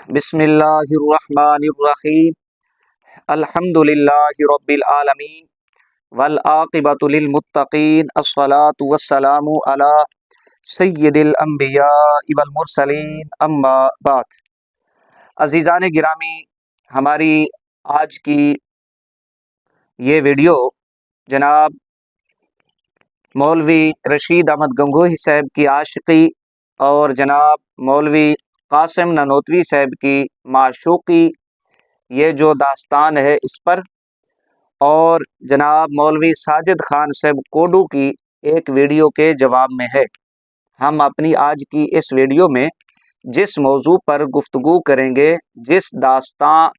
बिस्मिल्लाहिर्रहमानिर्रहीम। अल्हम्दुलिल्लाहि रब्बिल आलमीन वल आक़िबतु लिल मुत्तक़ीन अस्सलातु वस्सलामु अला सय्यिदिल अंबियाइ वल मुरसलीन अम्मा बाद। अज़ीज़ान गिरामी, हमारी आज की ये वीडियो जनाब मौलवी रशीद अहमद गंगोही साहब की आशिकी और जनाब मौलवी कासिम ननोतवी साहब की माशूकी, ये जो दास्तान है इस पर, और जनाब मौलवी साजिद खान साहब कोडू की एक वीडियो के जवाब में है। हम अपनी आज की इस वीडियो में जिस मौजू पर गुफ्तगू करेंगे, जिस दास्तान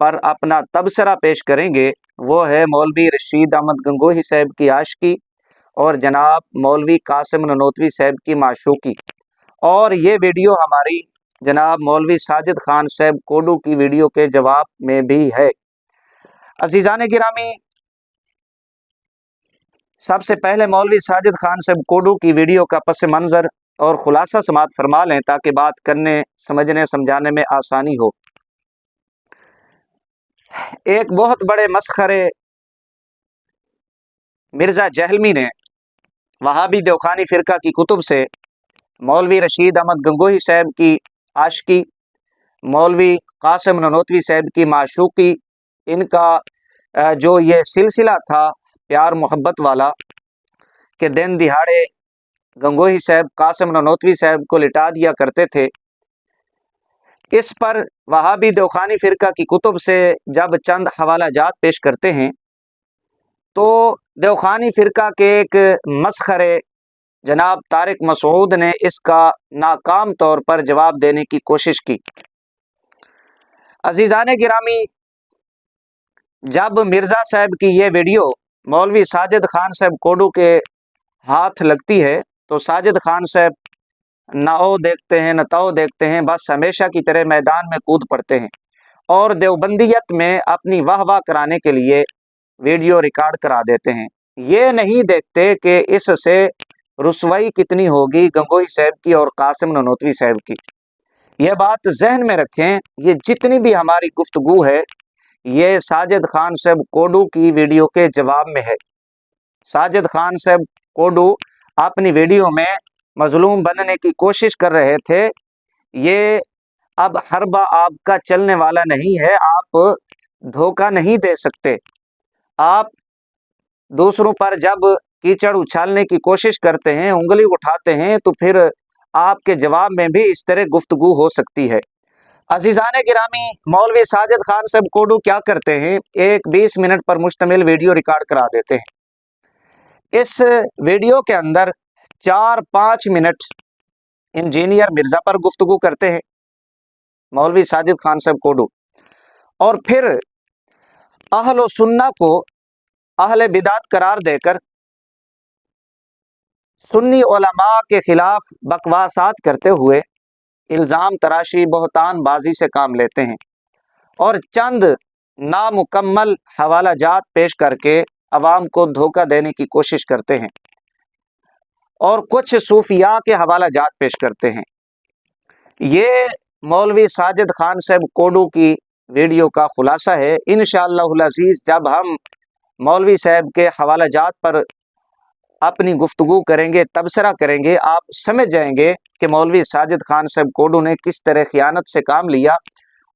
पर अपना तबसरा पेश करेंगे, वो है मौलवी रशीद अहमद गंगोही साहब की आशिकी और जनाब मौलवी कासिम ननोतवी साहब की माशूकी। और ये वीडियो हमारी जनाब मौलवी साजिद खान साहब कोडू की वीडियो के जवाब में भी है। अज़ीज़ान गिरामी, सबसे पहले मौलवी साजिद खान साहब कोडू की वीडियो का पस मंज़र और खुलासा समात फरमा लें ताकि बात करने, समझने, समझाने में आसानी हो। एक बहुत बड़े मसखरे मिर्ज़ा जहलमी ने वहाबी देवखानी फ़िरका की कुतुब से मौलवी रशीद अहमद गंगोही साहब की आशिकी, मौलवी कासिम ननोतवी साहब की माशूकी, इनका जो ये सिलसिला था प्यार मोहब्बत वाला कि दिन दिहाड़े गंगोही साहब कासिम ननोतवी साहब को लिटा दिया करते थे, इस पर वहाबी देवखानी फ़िरका की कुतुब से जब चंद हवाला जात पेश करते हैं तो देवखानी फ़िरका के एक मसखरे जनाब तारिक मसूद ने इसका नाकाम तौर पर जवाब देने की कोशिश की। अज़ीज़ान गिरामी, जब मिर्ज़ा साहब की ये वीडियो मौलवी साजिद खान साहब कोडू के हाथ लगती है तो साजिद खान साहब ना ओ देखते हैं न ताओ देखते हैं, बस हमेशा की तरह मैदान में कूद पड़ते हैं और देवबंदियत में अपनी वाह वाह कराने के लिए वीडियो रिकॉर्ड करा देते हैं। ये नहीं देखते कि इससे रुसवाई कितनी होगी गंगोही साहब की और कासिम ननोतवी साहब की। यह बात जहन में रखें। ये जितनी भी हमारी गुफ्तगू है ये साजिद खान साहब कोडू की वीडियो के जवाब में है। साजिद खान साहब कोडू अपनी वीडियो में मजलूम बनने की कोशिश कर रहे थे। ये अब हरबा आपका चलने वाला नहीं है, आप धोखा नहीं दे सकते। आप दूसरों पर जब कीचड़ उछालने की कोशिश करते हैं, उंगली उठाते हैं, तो फिर आपके जवाब में भी इस तरह गुफ्तगू हो सकती है। अज़ीज़ान गिरामी, मौलवी साजिद खान साहब कोडू क्या करते हैं, एक 20 मिनट पर मुश्तमिल वीडियो रिकॉर्ड करा देते हैं। इस वीडियो के अंदर 4-5 मिनट इंजीनियर मिर्ज़ा पर गुफ्तगू करते हैं मौलवी साजिद खान साहब कोडू, और फिर अहल सुन्ना को अहले बिदात करार देकर सुन्नी उलमा के खिलाफ बकवासात करते हुए इल्ज़ाम तराशी, बहतान बाजी से काम लेते हैं और चंद नामुकम्मल हवाला जात पेश करके अवाम को धोखा देने की कोशिश करते हैं और कुछ सूफिया के हवाला जात पेश करते हैं। ये मौलवी साजिद खान साहब कोडू की वीडियो का खुलासा है। इंशाअल्लाहुल अज़ीज़ जब हम मौलवी साहब के हवाला जात पर अपनी गुफ्तगू करेंगे, तबसरा करेंगे, आप समझ जाएंगे कि मौलवी साजिद खान साहब कोडू ने किस तरह खियानत से काम लिया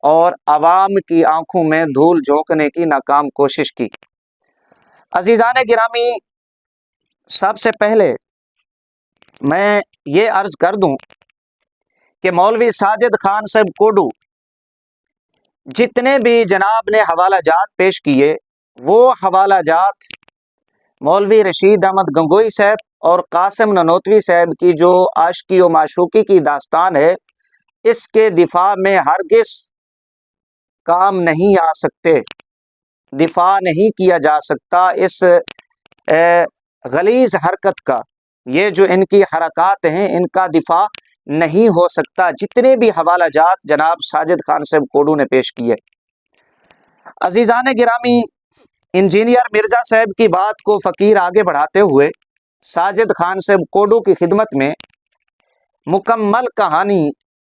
और आवाम की आंखों में धूल झोंकने की नाकाम कोशिश की। अज़ीज़ान गिरामी, सबसे पहले मैं ये अर्ज़ कर दूं कि मौलवी साजिद खान साहब कोडू जितने भी जनाब ने हवाला जात पेश किए, वो हवाला जात मौलवी रशीद अहमद गंगोही साहब और कासिम ननोतवी साहब की जो आशिकी व माशूकी की दास्तान है, इसके दिफा में हरगिज़ काम नहीं आ सकते, दिफा नहीं किया जा सकता इस गलीज़ हरकत का। ये जो इनकी हरकत हैं, इनका दिफा नहीं हो सकता, जितने भी हवाला जात जनाब साजिद खान साहब कोडू ने पेश किए। अज़ीज़ान गिरामी, इंजीनियर मिर्ज़ा साहब की बात को फ़कीर आगे बढ़ाते हुए साजिद खान साहब कोडू की खिदमत में मुकम्मल कहानी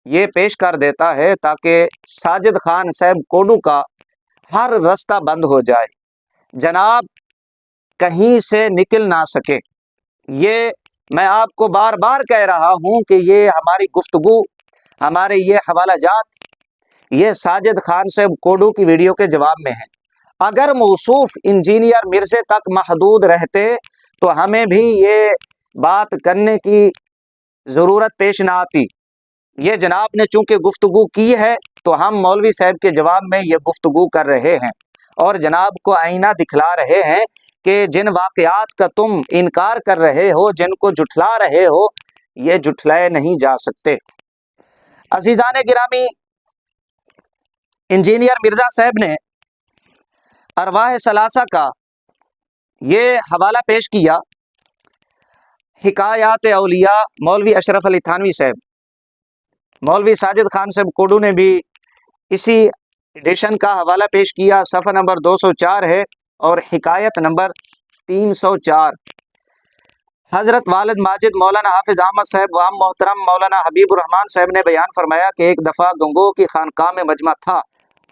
ये पेश कर देता है ताकि साजिद खान साहब कोडू का हर रास्ता बंद हो जाए, जनाब कहीं से निकल ना सके। ये मैं आपको बार बार कह रहा हूं कि ये हमारी गुफ्तगू, हमारे ये हवाला जात, ये साजिद खान साहब कोडू की वीडियो के जवाब में है। अगर मौसूफ इंजीनियर मिर्जे तक महदूद रहते तो हमें भी ये बात करने की ज़रूरत पेश ना आती। ये जनाब ने चूंकि गुफ्तगू की है तो हम मौलवी साहब के जवाब में ये गुफ्तगू कर रहे हैं और जनाब को आईना दिखला रहे हैं कि जिन वाक़यात का तुम इनकार कर रहे हो, जिनको जुठला रहे हो, ये जुठलाए नहीं जा सकते। अजीज़ान गिरामी, इंजीनियर मिर्ज़ा साहब ने अरवाह सलासा का ये हवाला पेश किया, हिकायात औलिया मौलवी अशरफ अली थानवी साहब। मौलवी साजिद खान साहब कोडू ने भी इसी एडिशन का हवाला पेश किया, सफ़ा नंबर 204 है और हिकायत नंबर 304। हज़रत वालिद माजिद मौलाना हाफिज़ अहमद साहब वाम मोहतरम मौलाना हबीबुर रहमान साहब ने बयान फरमाया कि एक दफ़ा गंगोह की खानकाह में मजमा था।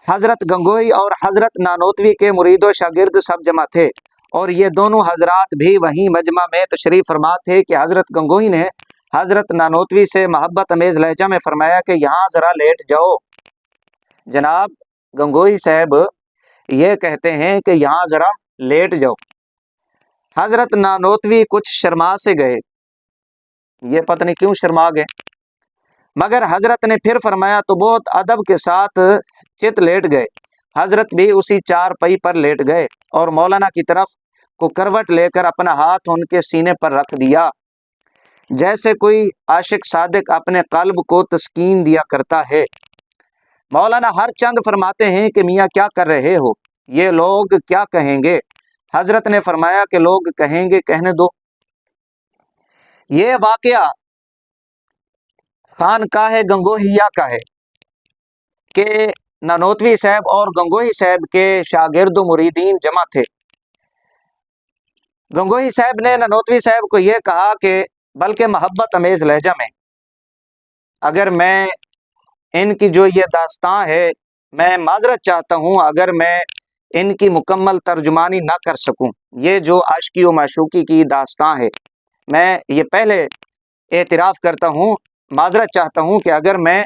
हज़रत गंगोही और हज़रत नानोतवी के मुरीदो शागिर्द सब जमा थे और ये दोनों हजरात भी वहीं मजमा में तशरीफ़ फरमा थे कि हज़रत गंगोही ने हज़रत नानोतवी से मोहब्बत अमेज़ लहजा में फरमाया कि यहाँ ज़रा लेट जाओ। जनाब गंगोही साहब ये कहते हैं कि यहाँ ज़रा लेट जाओ। हज़रत नानोतवी कुछ शर्मा से गए, ये पता नहीं क्यों शर्मा गए, मगर हज़रत ने फिर फरमाया तो बहुत अदब के साथ चित लेट गए। हज़रत भी उसी चारपाई पर लेट गए और मौलाना की तरफ को करवट लेकर अपना हाथ उनके सीने पर रख दिया, जैसे कोई आशिक सादिक अपने कल्ब को तस्कीन दिया करता है। मौलाना हर चंद फरमाते हैं कि मियाँ क्या कर रहे हो, ये लोग क्या कहेंगे। हज़रत ने फरमाया कि लोग कहेंगे कहने दो। ये वाक़या खानकाह गंगोहिया का है कि नानोतवी साहब और गंगोही साहब के शागिर्द मुरीदीन जमा थे। गंगोही साहब ने नानोतवी साहब को यह कहा कि बल्कि मोहब्बत अमेज़ लहजा में, अगर मैं इनकी जो ये दास्तां है, मैं माजरत चाहता हूँ अगर मैं इनकी मुकम्मल तर्जुमानी ना कर सकूँ। ये जो आशिकी व माशूकी की दास्तां है, मैं ये पहले एतराफ़ करता हूँ, माजरत चाहता हूँ कि अगर मैं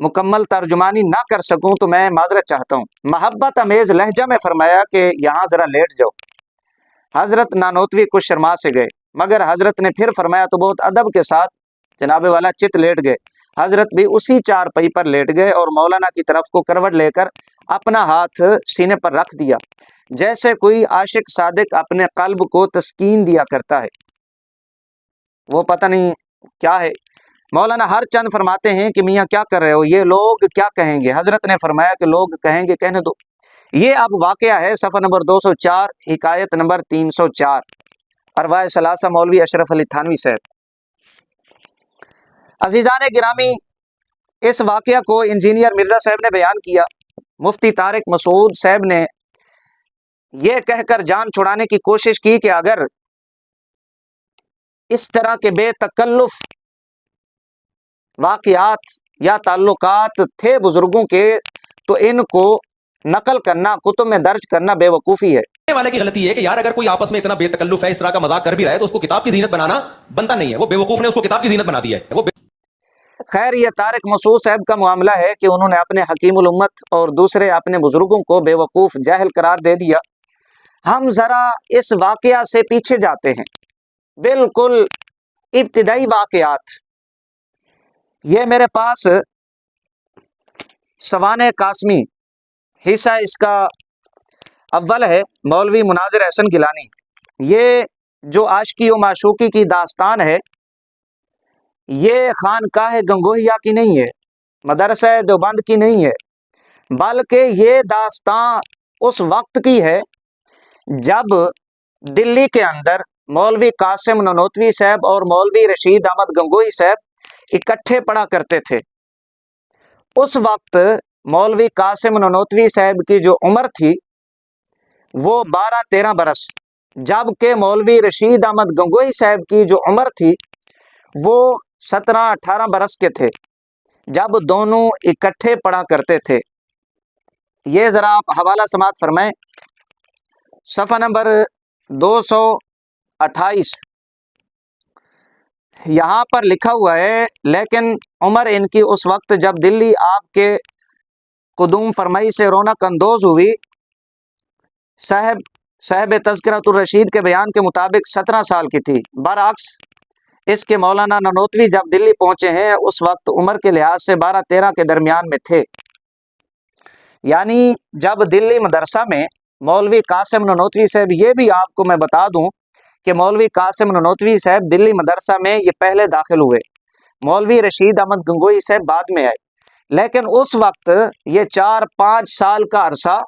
मुकम्मल तर्जुमानी ना कर सकूँ तो मैं माजरत चाहता हूँ। मोहब्बत अमेज़ लहजा में फरमाया कि यहाँ ज़रा लेट जाओ। हज़रत नानोतवी कुछ शर्मा से गए, मगर हज़रत ने फिर फरमाया तो बहुत अदब के साथ जनाबे वाला चित लेट गए। हज़रत भी उसी चारपाई पर लेट गए और मौलाना की तरफ को करवट लेकर अपना हाथ सीने पर रख दिया, जैसे कोई आशिक सादिक अपने कल्ब को तस्कीन दिया करता है। वो पता नहीं क्या है। मौलाना हर चंद फरमाते हैं कि मियाँ क्या कर रहे हो, ये लोग क्या कहेंगे। हज़रत ने फरमाया कि लोग कहेंगे कहने दो। ये अब वाक़या है सफ़ा नंबर 204, हिकायत नंबर 304, अरवाह सलासा मौलवी अशरफ अली थानवी साहब। अजीज़ान गिरामी, इस वाक़या को इंजीनियर मिर्ज़ा साहब ने बयान किया। मुफ्ती तारिक मसूद साहब ने यह कहकर जान छुड़ाने की कोशिश की कि अगर इस तरह के बेतकल्लुफ़ वाक़यात या ताल्लुकात थे बुजुर्गों के तो इनको नकल करना, कुतुब में दर्ज करना बेवकूफ़ी है। वाले की गलती है कि यार अगर कोई आपस में इतना बेतकल्लुफ है, इस तरह का मजाक कर भी रहा है तो उसको किताब की जीनत बनाना बनता नहीं है। वो बेवकूफ ने उसको किताब की जीनत बना दी है। खैर, ये तारिक मसूद साहब का मामला है कि उन्होंने अपने हकीमुल उम्मत और दूसरे अपने बुजुर्गों को बेवकूफ़ जाहिल करार दे दिया। हम ज़रा इस वाक़या से पीछे जाते हैं, बिल्कुल इब्तिदाई वाक़यात। ये मेरे पास सवाने कासमी हिस्सा इसका अव्वल है, मौलवी मुनाज़िर अहसन गिलानी। ये जो आशिकी व माशूकी की दास्तान है, ये खानकाह गंगोहिया की नहीं है, मदरसा देवबंद की नहीं है, बल्कि ये दास्तान उस वक्त की है जब दिल्ली के अंदर मौलवी कासिम नानोतवी साहब और मौलवी रशीद अहमद गंगोही साहब इकट्ठे पढ़ा करते थे। उस वक्त मौलवी कासिम नानोतवी साहब की जो उम्र थी वो 12-13 बरस, जबकि मौलवी रशीद अहमद गंगोही साहब की जो उम्र थी वो 17-18 बरस के थे। जब दोनों इकट्ठे पढ़ा करते थे। ये ज़रा आप हवाला समात फरमाएं, सफ़ा नंबर 228। यहाँ पर लिखा हुआ है, लेकिन उमर इनकी उस वक्त जब दिल्ली आपके कुदूम फरमाई से रौनक अंदोज हुई। साहब तज़किरतुर रशीद के बयान के मुताबिक 17 साल की थी। बरअक्स इसके मौलाना ननोतवी जब दिल्ली पहुंचे हैं उस वक्त उम्र के लिहाज से 12-13 के दरमियान में थे। यानी जब दिल्ली मदरसा में मौलवी कासिम ननोतवी साहब, ये भी आपको मैं बता दूं कि मौलवी कासिम ननोतवी साहब दिल्ली मदरसा में ये पहले दाखिल हुए, मौलवी रशीद अहमद गंगोई साहब बाद में आए। लेकिन उस वक्त ये 4-5 साल का अरसा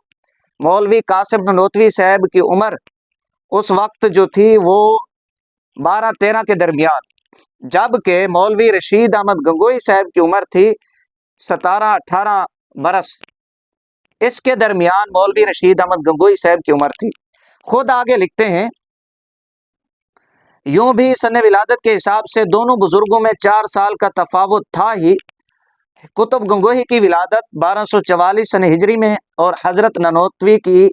मौलवी कासिम ननोतवी साहब की उम्र उस वक्त जो थी वो 12-13 के दरमियान, जबकि मौलवी रशीद अहमद गंगोई साहब की उम्र थी 17-18 बरस। इसके दरमियान मौलवी रशीद अहमद गंगोई साहब की उम्र थी। खुद आगे लिखते हैं, यूं भी सने विलादत के हिसाब से दोनों बुजुर्गों में 4 साल का तफावत था ही। कुतुब गंगोही की विलादत 1244 सन हिजरी में और हजरत ननोतवी की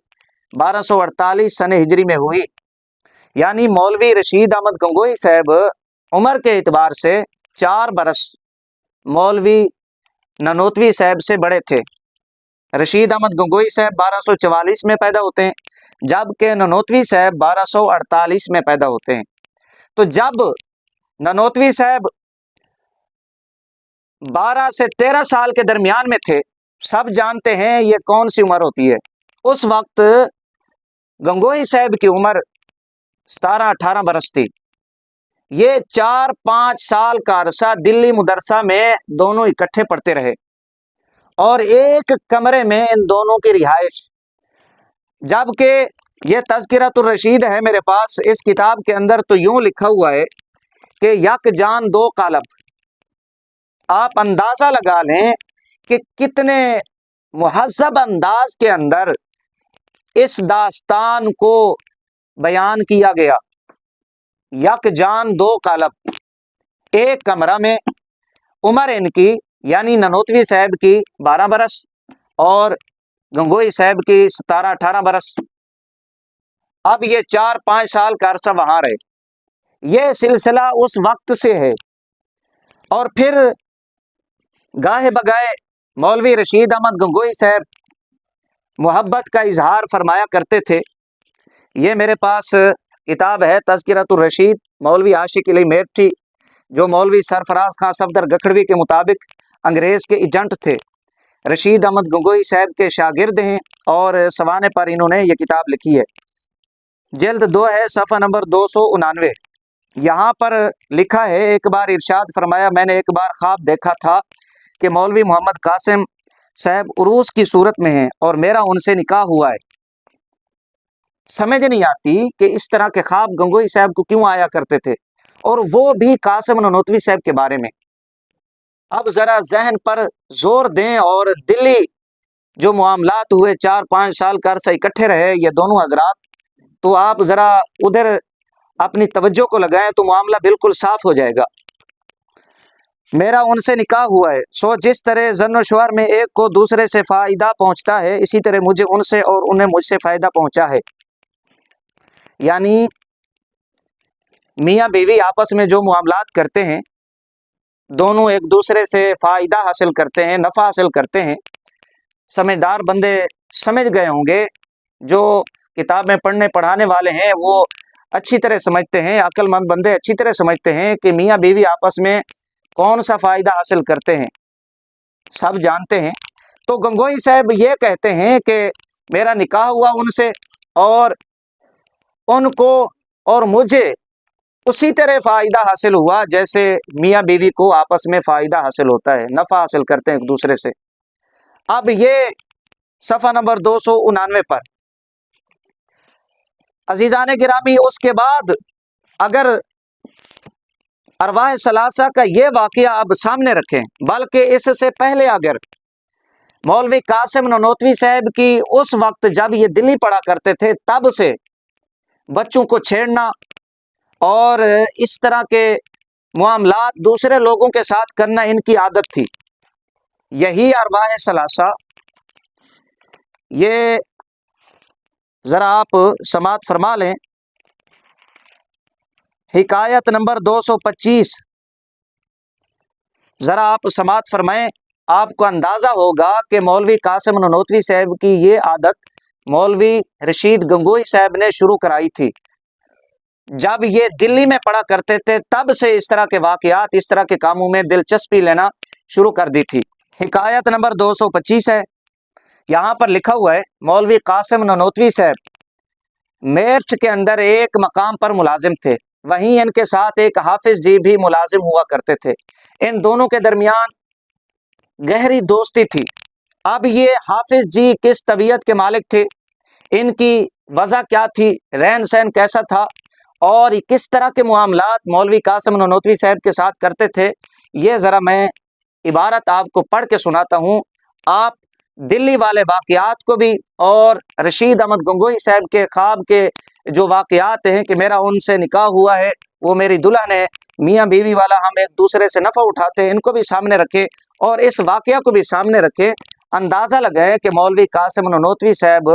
1248 सन हिजरी में हुई। यानी मौलवी रशीद अहमद गंगोही साहब उम्र के एतबार से 4 बरस मौलवी ननोतवी साहब से बड़े थे। रशीद अहमद गंगोई साहब 1244 में पैदा होते हैं, जबकि ननोतवी साहब 1248 में पैदा होते हैं। तो जब ननोतवी साहब 12 से 13 साल के दरमियान में थे, सब जानते हैं ये कौन सी उम्र होती है। उस वक्त गंगोई साहब की उम्र 17-18 बरस थी। ये 4-5 साल का अरसा दिल्ली मदरसा में दोनों इकट्ठे पढ़ते रहे और एक कमरे में इन दोनों की रिहाइश। जबकि ये तज़किरतुर रशीद है मेरे पास, इस किताब के अंदर तो यूं लिखा हुआ है कि यक जान दो कालब। आप अंदाजा लगा लें कि कितने मुहज़्ज़ब अंदाज के अंदर इस दास्तान को बयान किया गया। यक जान दो कालब, एक कमरा में, उम्र इनकी यानी ननोतवी साहब की 12 बरस और गंगोई साहब की 17-18 बरस। अब ये 4-5 साल का अरसा वहां रहे। ये सिलसिला उस वक्त से है। और फिर गाहे बगाए मौलवी रशीद अहमद गंगोई साहब मोहब्बत का इजहार फरमाया करते थे। ये मेरे पास किताब है तज़किरतुर रशीद, मौलवी आशिक अली मेरठी, जो मौलवी सरफराज खान सफदर गखड़वी के मुताबिक अंग्रेज़ के एजेंट थे, रशीद अहमद गंगोई साहब के शागिर्द हैं और सवाने पर इन्होंने ये किताब लिखी है। जल्द 2 है, सफ़ा नंबर 299। यहाँ पर लिखा है, एक बार इरशाद फरमाया, मैंने एक बार ख्वाब देखा था कि मौलवी मोहम्मद कासिम साहब उरूस की सूरत में हैं और मेरा उनसे निकाह हुआ है। समझ नहीं आती कि इस तरह के ख्वाब गंगोई साहब को क्यों आया करते थे, और वो भी कासिम ननोतवी साहब के बारे में। अब ज़रा जहन पर जोर दें और दिल्ली जो मामलात हुए 4-5 साल का अरसा इकट्ठे रहे ये दोनों हजरात, तो आप ज़रा उधर अपनी तवज्जो को लगाएं तो मामला बिल्कुल साफ हो जाएगा। मेरा उनसे निकाह हुआ है, सो जिस तरह ज़न्न शुअर में एक को दूसरे से फ़ायदा पहुंचता है, इसी तरह मुझे उनसे और उन्हें मुझसे फ़ायदा पहुंचा है। यानी मियाँ बीवी आपस में जो मामलात करते हैं, दोनों एक दूसरे से फ़ायदा हासिल करते हैं, नफ़ा हासिल करते हैं। समझदार बंदे समझ गए होंगे, जो किताबें पढ़ने पढ़ाने वाले हैं वो अच्छी तरह समझते हैं, अक्लमंद बंदे अच्छी तरह समझते हैं कि मियाँ बीवी आपस में कौन सा फ़ायदा हासिल करते हैं, सब जानते हैं। तो गंगोई साहब ये कहते हैं कि मेरा निकाह हुआ उनसे और उनको और मुझे उसी तरह फ़ायदा हासिल हुआ जैसे मियाँ बीवी को आपस में फ़ायदा हासिल होता है, नफ़ा हासिल करते हैं एक दूसरे से। अब ये सफ़ा नंबर 299 पर अजीज़ान गिरामी, उसके बाद अगर अरवाह सलासा का ये वाक़या अब सामने रखें, बल्कि इससे पहले अगर मौलवी कासिम ननोतवी साहब की उस वक्त जब ये दिल्ली पढ़ा करते थे तब से बच्चों को छेड़ना और इस तरह के मामलात दूसरे लोगों के साथ करना इनकी आदत थी। یہی ارواح ثلاثہ، یہ ذرا آپ سماعت فرما لیں، حکایت نمبر 225، ذرا آپ سماعت فرمائیں، آپ کو اندازہ ہوگا کہ مولوی قاسم نانوتوی صاحب کی یہ عادت مولوی رشید گنگوہی صاحب نے شروع کرائی تھی۔ جب یہ دلی میں پڑھا کرتے تھے تب سے اس طرح کے واقعات، اس طرح کے کاموں میں دلچسپی لینا شروع کر دی تھی۔ حکایت نمبر 225 ہے، یہاں پر لکھا ہوا ہے، مولوی قاسم نانوتوی صاحب میرٹھ کے اندر ایک مقام پر ملازم تھے، وہیں ان کے ساتھ ایک حافظ جی بھی ملازم ہوا کرتے تھے۔ ان دونوں کے درمیان گہری دوستی تھی۔ اب یہ حافظ جی کس طبیعت کے مالک تھے، ان کی وجہ کیا تھی، رہن سہن کیسا تھا، اور کس طرح کے معاملات مولوی قاسم نانوتوی صاحب کے ساتھ کرتے تھے، یہ ذرا میں عبارت آپ کو پڑھ کے سناتا ہوں۔ آپ دلی والے واقعات کو بھی اور رشید احمد گنگوہی صاحب کے خواب کے جو واقعات ہیں کہ میرا ان سے نکاح ہوا ہے، وہ میری دلہن ہے، میاں بیوی والا ہم ایک دوسرے سے نفع اٹھاتے ہیں، ان کو بھی سامنے رکھے اور اس واقعہ کو بھی سامنے رکھے، اندازہ لگائے کہ مولوی قاسم نانوتوی صاحب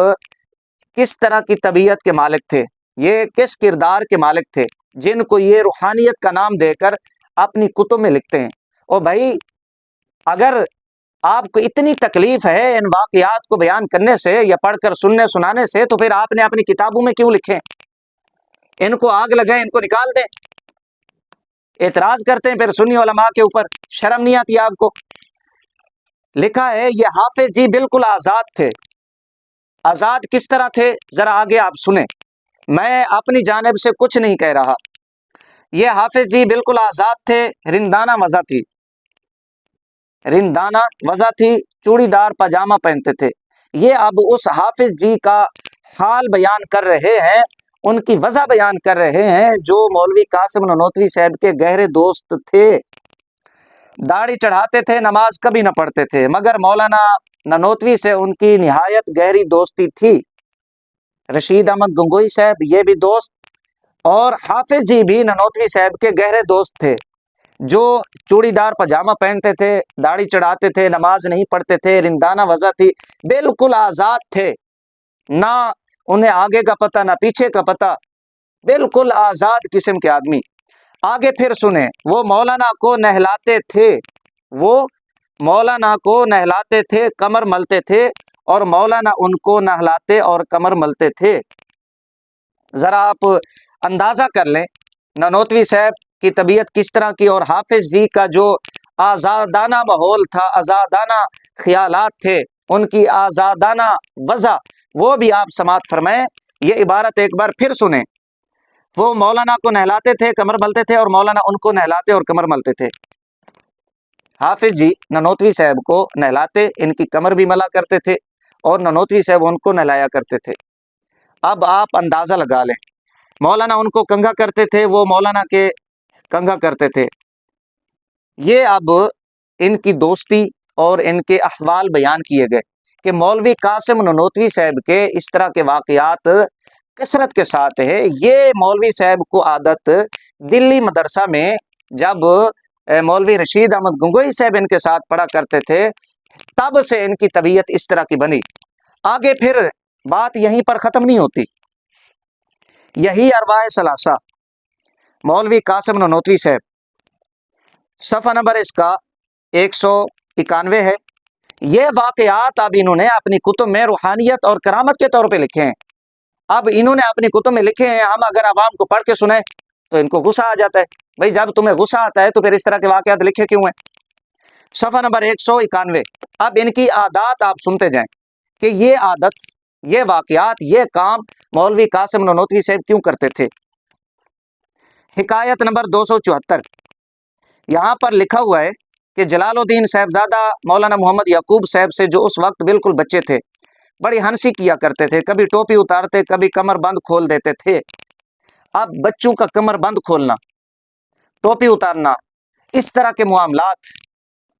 کس طرح کی طبیعت کے مالک تھے، یہ کس کردار کے مالک تھے، جن کو یہ روحانیت کا نام دے کر اپنی کتب میں لکھتے ہیں۔ اور بھائی اگر آپ کو اتنی تکلیف ہے ان واقعات کو بیان کرنے سے یا پڑھ کر سننے سنانے سے، تو پھر آپ نے اپنی کتابوں میں کیوں لکھیں؟ ان کو آگ لگائیں، ان کو نکال دیں۔ اعتراض کرتے ہیں پھر سنی علماء کے اوپر، شرم نہیں آتی آپ کو؟ لکھا ہے یہ حافظ جی بالکل آزاد تھے۔ آزاد کس طرح تھے، ذرا آگے آپ سنیں، میں اپنی جانب سے کچھ نہیں کہہ رہا۔ یہ حافظ جی بالکل آزاد تھے، رندانہ وضع تھی، رندانہ وضع تھی، چوڑی دار پاجامہ پہنتے تھے۔ یہ اب اس حافظ جی کا حال بیان کر رہے ہیں، ان کی وجہ بیان کر رہے ہیں جو مولوی قاسم نانوتوی صاحب کے گہرے دوست تھے۔ داڑھی چڑھاتے تھے، نماز کبھی نہ پڑھتے تھے، مگر مولانا نانوتوی سے ان کی نہایت گہری دوستی تھی۔ رشید احمد گنگوہی صاحب یہ بھی دوست، اور حافظ جی بھی نانوتوی صاحب کے گہرے دوست تھے، جو چوڑی دار پاجامہ پہنتے تھے، داڑھی چڑھاتے تھے، نماز نہیں پڑھتے تھے، رندانہ وضع تھی، بالکل آزاد تھے، نہ انہیں آگے کا پتہ نہ پیچھے کا پتہ، بالکل آزاد قسم کے آدمی۔ آگے پھر سنیں، وہ مولانا کو نہلاتے تھے، وہ مولانا کو نہلاتے تھے، کمر ملتے تھے، اور مولانا ان کو نہلاتے اور کمر ملتے تھے۔ ذرا آپ اندازہ کر لیں نانوتوی صاحب کی طبیعت کس طرح کی، اور حافظ جی کا جو آزادانہ ماحول تھا، آزادانہ خیالات تھے، ان کی آزادانہ وضع، وہ بھی آپ سماعت فرمائیں۔ یہ عبارت ایک بار پھر سنیں، وہ مولانا کو نہلاتے تھے، کمر ملتے تھے، اور مولانا ان کو نہلاتے اور کمر ملتے تھے۔ حافظ جی نانوتوی صاحب کو نہلاتے، ان کی کمر بھی ملا کرتے تھے، اور نانوتوی صاحب ان کو نہلایا کرتے تھے۔ اب آپ اندازہ لگا لیں، مولانا ان کو کنگھا کرتے تھے، وہ مولانا کے کنگھا کرتے تھے۔ یہ اب ان کی دوستی اور ان کے احوال بیان کیے گئے کہ مولوی قاسم نانوتوی صاحب کے اس طرح کے واقعات کثرت کے ساتھ ہے۔ یہ مولوی صاحب کو عادت دلی مدرسہ میں جب مولوی رشید احمد گنگوہی صاحب ان کے ساتھ پڑھا کرتے تھے، تب سے ان کی طبیعت اس طرح کی بنی۔ آگے پھر بات یہیں پر ختم نہیں ہوتی۔ یہی ارواح ثلاثہ، مولوی قاسم نانوتوی صاحب، صفحہ نمبر اس کا 191 ہے۔ یہ واقعات اب انہوں نے اپنی کتب میں روحانیت اور کرامت کے طور پہ لکھے ہیں۔ اب انہوں نے اپنی کتب میں لکھے ہیں، ہم اگر عوام کو پڑھ کے سنیں تو ان کو غصہ آ جاتا ہے۔ بھائی جب تمہیں غصہ آتا ہے تو پھر اس طرح کے واقعات لکھے کیوں ہیں؟ صفحہ نمبر 191، اب ان کی عادات آپ سنتے جائیں کہ یہ عادت، یہ واقعات، یہ کام مولوی قاسم نانوتوی صاحب کیوں کرتے تھے۔ حکایت نمبر 274، یہاں پر لکھا ہوا ہے کہ جلال الدین صاحبزادہ مولانا محمد یعقوب صاحب سے، جو اس وقت بالکل بچے تھے، بڑی ہنسی کیا کرتے تھے، کبھی ٹوپی اتارتے، کبھی کمر بند کھول دیتے تھے۔ اب بچوں کا کمر بند کھولنا، ٹوپی اتارنا، اس طرح کے معاملات،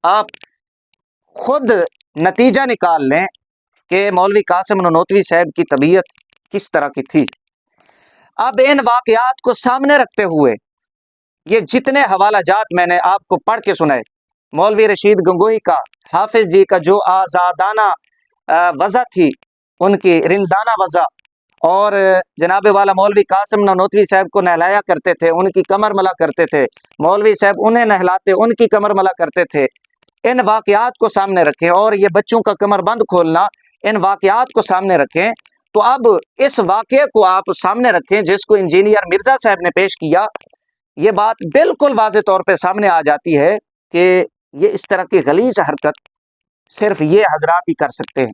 آپ خود نتیجہ نکال لیں کہ مولوی قاسم نانوتوی صاحب کی طبیعت کس طرح کی تھی۔ اب ان واقعات کو سامنے رکھتے ہوئے یہ جتنے حوالہ جات میں نے آپ کو پڑھ کے سنائے، मौलवी रशीद गंगोही का, हाफिज जी का जो आज़ादाना वज़ा थी, उनकी रिंदाना वज़ा, और जनाब वाला मौलवी कासिम ननोतवी साहब को नहलाया करते थे, उनकी कमर मला करते थे, मौलवी साहब उन्हें नहलाते, उनकी कमर मला करते थे। इन वाक़यात को सामने रखें, और ये बच्चों का कमर बंद खोलना, इन वाक़यात को सामने रखें। तो अब इस वाक़े को आप सामने रखें जिसको इंजीनियर मिर्ज़ा साहब ने पेश किया। ये बात बिल्कुल वाज़े तौर पे सामने आ जाती है कि ये इस तरह की गलीज़ हरकत सिर्फ ये हजरात ही कर सकते हैं।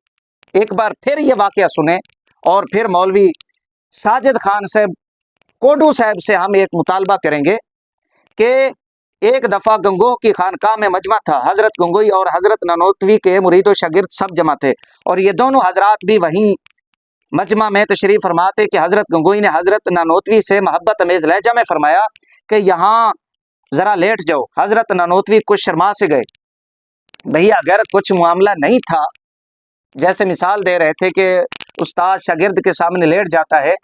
एक बार फिर ये वाक़या सुने, और फिर मौलवी साजिद खान साहब कोडू साहब से हम एक मुतालबा करेंगे कि एक दफ़ा गंगोह की खानकाह में मजमा था, हज़रत गंगोही और हज़रत ननोतवी के मुरीद व शागिर्द सब जमा थे, और ये दोनों हजरात भी वहीं मजमा में तशरीफ़ फरमाते कि हज़रत गंगोही ने हज़रत ननोतवी से मोहब्बत अमेज़ लहजा में फरमाया कि यहाँ ज़रा लेट जाओ। हज़रत ननोतवी कुछ शर्मा से गए। भैया अगर कुछ मामला नहीं था, जैसे मिसाल दे रहे थे कि उस्ताद शागिर्द के सामने लेट जाता है,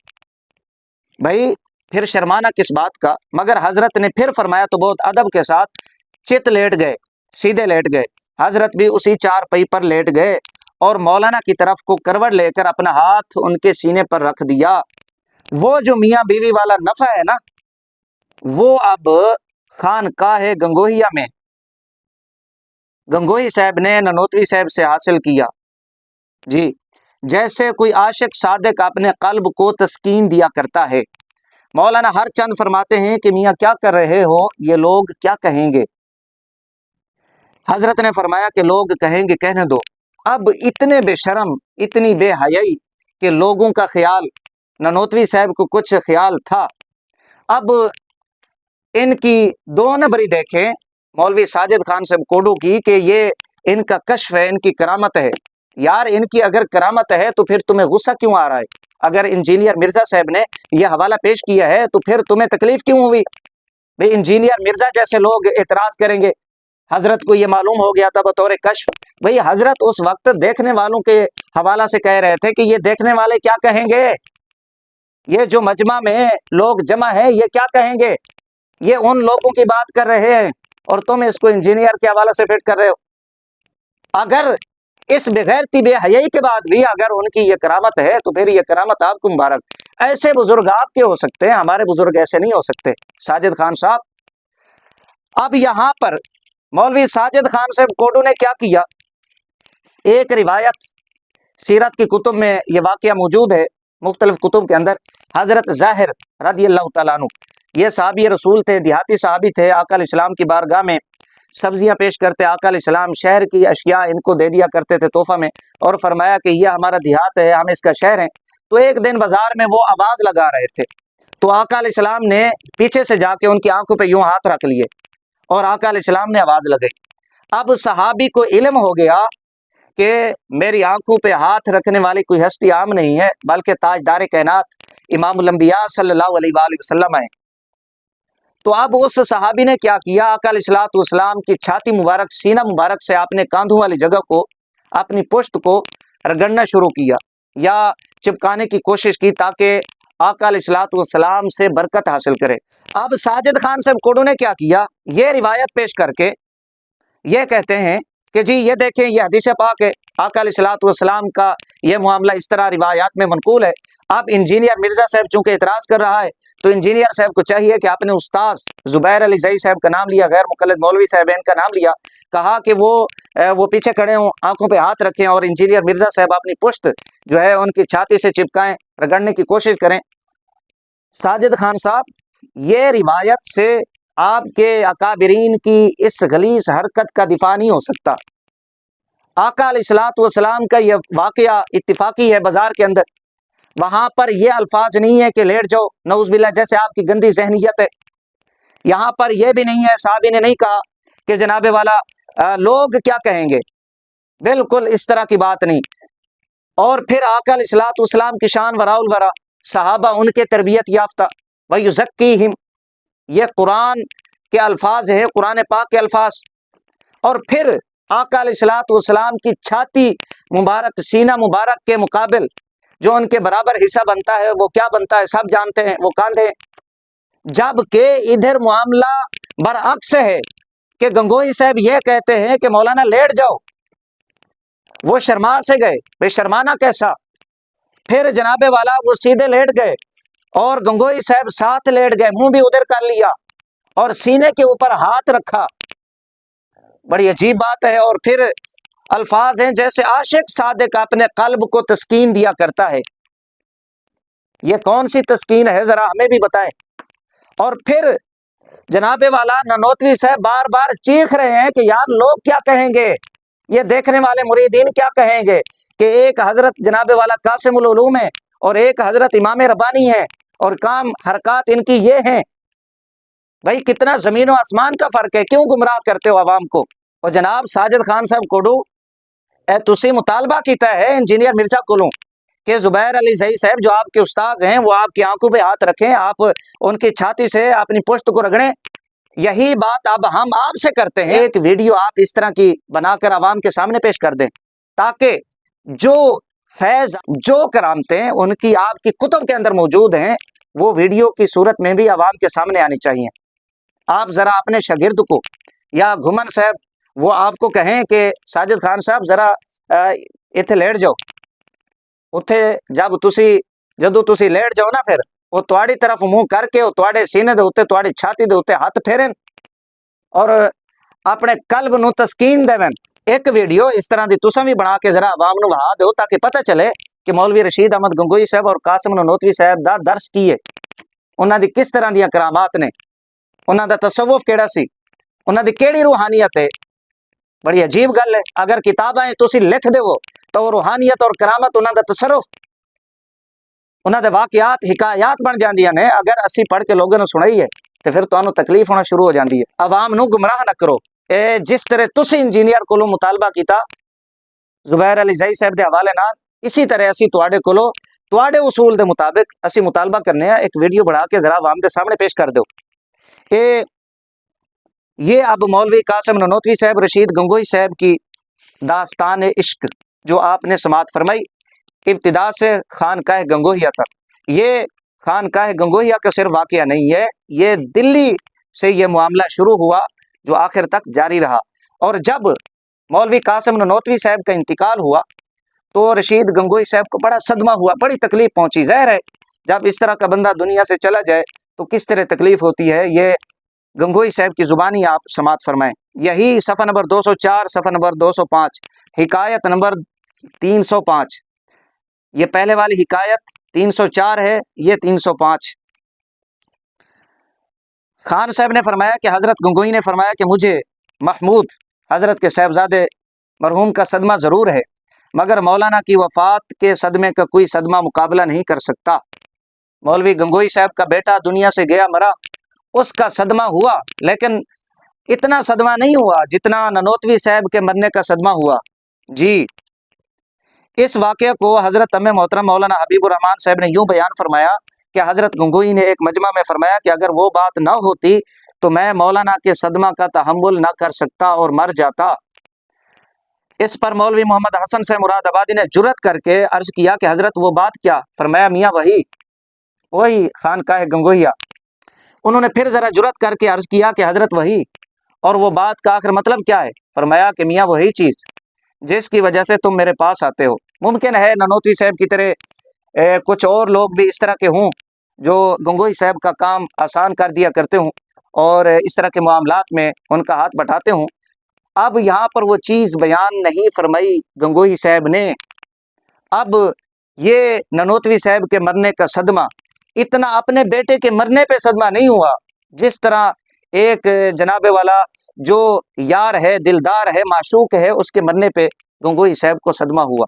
भाई फिर शर्माना किस बात का। मगर हज़रत ने फिर फरमाया तो बहुत अदब के साथ चित लेट गए, सीधे लेट गए। हज़रत भी उसी चारपाई पर लेट गए और मौलाना की तरफ को करवट लेकर अपना हाथ उनके सीने पर रख दिया। वो जो मियाँ बीवी वाला नफ़ा है ना, वो अब खानकाह गंगोहिया में गंगोही साहब ने ननोतवी साहब से हासिल किया। जी, जैसे कोई आशिक सादिक अपने कल्ब को तस्कीन दिया करता है। मौलाना हर चंद फरमाते हैं कि मियाँ क्या कर रहे हो, ये लोग क्या कहेंगे। हजरत ने फरमाया कि लोग कहेंगे कहने दो। अब इतने बेशरम, इतनी बेहयाई कि लोगों का ख्याल, ननोतवी साहब को कुछ ख्याल था। अब इनकी दो नंबरी देखें मौलवी साजिद खान साहब कोडू की कि ये इनका कश्फ है, इनकी करामत है। यार इनकी अगर करामत है तो फिर तुम्हें गुस्सा क्यों आ रहा है? अगर इंजीनियर मिर्जा साहब ने यह हवाला पेश किया है तो फिर तुम्हें तकलीफ क्यों हुई? भाई इंजीनियर मिर्जा जैसे लोग एतराज करेंगे, हजरत को ये मालूम हो गया था बतौर कश्फ। भाई हजरत उस वक्त देखने वालों के हवाला से कह रहे थे कि ये देखने वाले क्या कहेंगे, ये जो मजमा में लोग जमा है ये क्या कहेंगे। ये उन लोगों की बात कर रहे हैं और तुम इसको इंजीनियर के हवाला से फिट कर रहे हो। अगर इस बेगैरती बेहयाई के बाद भी अगर उनकी ये करामत है तो फिर ये करामत आपको मुबारक। ऐसे बुजुर्ग आपके हो सकते हैं, हमारे बुजुर्ग ऐसे नहीं हो सकते। साजिद खान साहब, अब यहां पर मौलवी साजिद खान साहब कोडू ने क्या किया, एक रिवायत सीरत की कुतुब में ये वाकया मौजूद है, मुख्तलिफ कुतुब के अंदर। हजरत ज़ाहिर रज़ियल्लाहु तआला अन्हु, ये साहबी रसूल थे, देहाती साहबी थे, आका अलैहिस्सलाम की बारगाह में सब्जियां पेश करते, आका अलैहिस्सलाम शहर की अशिया इनको दे दिया करते थे तोहफा में, और फरमाया कि यह हमारा देहात है, हम इसका शहर हैं। तो एक दिन बाजार में वो आवाज़ लगा रहे थे, तो आका अलैहिस्सलाम ने पीछे से जाके उनकी आंखों पे यूं हाथ रख लिए और आका अलैहिस्सलाम ने आवाज़ लगाई। अब सहाबी को इल्म हो गया कि मेरी आंखों पे हाथ रखने वाली कोई हस्ती आम नहीं है बल्कि ताजदार कायनात इमामुल अंबिया सल्लल्लाहु अलैहि वसल्लम है। तो अब उस सहाबी ने क्या किया, आका अलैहिस्सलाम की छाती मुबारक, सीना मुबारक से आपने कांधों वाली जगह को, अपनी पुश्त को रगड़ना शुरू किया या चिपकाने की कोशिश की ताकि आका अलैहिस्सलाम से बरकत हासिल करे। अब साजिद खान साहब कोडू ने क्या किया, ये रिवायत पेश करके ये कहते हैं कि जी ये देखें ये हदीस पाक है, आका अलैहिस्सलाम का ये मामला इस तरह रिवायात में मनकूल है। अब इंजीनियर मिर्जा साहब चूंकि एतराज़ कर रहा है तो इंजीनियर साहब को चाहिए कि आपने उस्ताद जुबैर अली ज़ई साहब का नाम लिया, गैर मुक़ल्लिद मौलवी साहब इनका नाम लिया, कहा कि वो पीछे खड़े हों, आंखों पे हाथ रखें और इंजीनियर मिर्जा साहब अपनी पुश्त जो है उनकी छाती से चिपकाएं, रगड़ने की कोशिश करें। साजिद खान साहब, ये रिवायत से आपके अकाबिरीन की इस गलीज़ हरकत का दिफा नहीं हो सकता। आका अलैहिस्सलाम का यह वाकया इत्तिफाकी है बाजार के अंदर, वहां पर यह अल्फाज नहीं है कि लेट जाओ नऊज़ुबिल्लाह जैसे आपकी गंदी जहनीत है। यहाँ पर यह भी नहीं है, साहबी ने नहीं कहा कि जनाबे वाला लोग क्या कहेंगे, बिल्कुल इस तरह की बात नहीं। और फिर आका अलैहिस्सलाम की शान वराउल वरा, सहाबा उनके तरबियत याफ्ता, वयुज़क्कीहिम, ये कुरान के अल्फाज है, कुरान पाक के अल्फाज। और फिर आका अलैहिस्सलाम की छाती मुबारक, सीना मुबारक के मुकाबिल जो उनके बराबर हिस्सा बनता है वो क्या बनता है सब जानते हैं, वो कांधे। जबकि इधर मामला बरअक्स है کہ गंगोही साहब ये कहते हैं कि मौलाना लेट जाओ, वो शर्मा से गए, वे शर्माना कैसा, फिर जनाबे वाला वो सीधे लेट गए और गंगोही साहब साथ लेट गए, मुंह भी उधर कर लिया और सीने के ऊपर हाथ रखा। बड़ी अजीब बात है। और फिर अल्फाज हैं जैसे आशिक सादिक अपने कल्ब को तस्कीन दिया करता है। ये कौन सी तस्कीन है, जरा हमें भी बताएं। और फिर जनाबे वाला ननोतवी साहब बार बार चीख रहे हैं कि यार लोग क्या कहेंगे, ये देखने वाले मुरीदीन क्या कहेंगे कि एक हजरत जनाबे वाला कासिमुल उलूम है और एक हजरत इमाम रब्बानी है और काम हरकत इनकी ये हैं। भाई कितना जमीन और आसमान का फर्क है, क्यों गुमराह करते हो आवाम को। और जनाब साजिद खान साहब कोडू तुसी मुतालबा कीता है इंजीनियर मिर्जा कोलों कि जुबैर अली ज़ई साहब जो आपके उस्ताद हैं वो आपकी आंखों पे हाथ रखें, आप उनकी छाती से अपनी पुश्त को रगड़ें। यही बात अब हम आपसे करते हैं, एक वीडियो आप इस तरह की बनाकर आवाम के सामने पेश कर दें ताकि जो फैज जो करामतें उनकी आपकी कुतुब के अंदर मौजूद हैं वो वीडियो की सूरत में भी आवाम के सामने आनी चाहिए। आप जरा अपने शागिर्द को या घुमन साहब वो आपको कहें कि साजिद खान साहब जरा इत्थे लेट जाओ, उत्थे जब तुसी जदों तुसी लेट जाओ ना फिर वो तुहाड़ी तरफ मुंह करके वो तुहाड़े सीने दे उत्ते तुहाड़ी छाती दे उत्ते हथ फेरन और अपने कल्ब नूं तस्कीन देवन। एक वीडियो इस तरह की तुसां भी बना के जरा आवाम नूं वहा दो ताकि पता चले कि मौलवी रशीद अहमद गंगोही साहब और कासिम ननोतवी साहब दा दर्स की है, उन्हां दी किस तरह दी करामात ने, उन्हां दा तसव्वुफ केड़ा सी, उन्हां दी केड़ी रूहानियत है। बड़ी अजीब गल है, अगर किताबां तुसी लिख देवो तो रूहानियत और करामत उन्हां दा तसर्रुफ उन्हां दे वाकयात हिकायात बन जांदियां ने। अगर असी पढ़ के लोगों नूं सुनाईए तो फिर तुहानूं तकलीफ होना शुरू हो जाती है। आवाम नूं गुमराह न करो। जिस तरह तुसी इंजीनियर कोलों मुतालबा कीता जुबैर अली ज़ई साहब दे हवाले नाल, इसी तरह असी तुहाडे कोलों तुहाडे उसूल दे मुताबिक असी मुतालबा करने हैं। एक वीडियो बना के जरा आवाम दे सामने पेश कर दो कि ये अब मौलवी कासिम ननोतवी साहब रशीद गंगोही साहब की दास्तान इश्क जो आपने समात फरमाई इब्तिदा से खानकाह गंगोहिया तक, ये खानकाह गंगोहिया का सिर्फ वाकया नहीं है, ये दिल्ली से ये मामला शुरू हुआ जो आखिर तक जारी रहा। और जब मौलवी कासिम ननोतवी साहब का इंतकाल हुआ तो रशीद गंगोही साहब को बड़ा सदमा हुआ, बड़ी तकलीफ पहुंची। ज़ाहिर है जब इस तरह का बंदा दुनिया से चला जाए तो किस तरह तकलीफ होती है, ये गंगोही साहब की जुबानी आप समात फरमाएं। यही सफ़ा नंबर 204, सफ़ा नंबर 205, हिकायत नंबर 305, ये पहले वाली हिकायत 304 है, ये 305। खान साहब ने फरमाया कि हज़रत गंगोही ने फरमाया कि मुझे महमूद हज़रत के साहबजादे मरहूम का सदमा ज़रूर है मगर मौलाना की वफ़ात के सदमे का कोई सदमा मुकाबला नहीं कर सकता। मौलवी गंगोही साहब का बेटा दुनिया से गया मरा, उसका सदमा हुआ लेकिन इतना सदमा नहीं हुआ जितना ननोतवी साहब के मरने का सदमा हुआ। जी, इस वाक़े को हज़रत अम्मे मोहतरम मौलाना हबीबुर रहमान साहब ने यूँ बयान फरमाया कि हज़रत गंगोही ने एक मजमा में फरमाया कि अगर वो बात ना होती तो मैं मौलाना के सदमा का तहम्मुल ना कर सकता और मर जाता। इस पर मौलवी मोहम्मद हसन से मुरादाबादी ने जुर्रत करके अर्ज किया कि हज़रत वो बात क्या? फरमाया मियाँ वही खानकाह गंगोहिया। उन्होंने फिर ज़रा जुर्रत करके अर्ज किया कि हज़रत वही, और वो बात का आखिर मतलब क्या है? फरमाया कि मियाँ वही चीज़ जिसकी वजह से तुम मेरे पास आते हो। मुमकिन है ननोतवी साहब की तरह कुछ और लोग भी इस तरह के हों जो गंगोही साहब का काम आसान कर दिया करते हों और इस तरह के मामलात में उनका हाथ बटाते हों। अब यहाँ पर वो चीज़ बयान नहीं फरमाई गंगोही साहब ने। अब ये ननोतवी साहब के मरने का सदमा इतना अपने बेटे के मरने पे सदमा नहीं हुआ जिस तरह एक जनाबे वाला जो यार है, दिलदार है, माशूक है, उसके मरने पे गंगोही साहब को सदमा हुआ।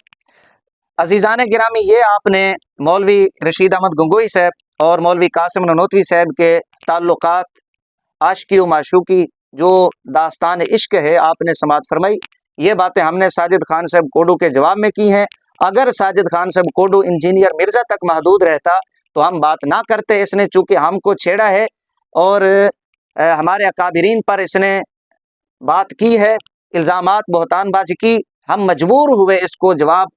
अजीज़ान गिरामी, ये आपने मौलवी रशीद अहमद गंगोही साहब और मौलवी कासिम ननोतवी साहब के ताल्लुकात आशिकी व माशूकी जो दास्तान इश्क है आपने समात फरमाई। ये बातें हमने साजिद खान साहब कोडू के जवाब में की हैं। अगर साजिद खान साहब कोडू इंजीनियर मिर्ज़ा तक महदूद रहता तो हम बात ना करते। इसने चूँकि हमको छेड़ा है और हमारे अकाबिरीन पर इसने बात की है, इल्ज़ामात बहतानबाजी की, हम मजबूर हुए इसको जवाब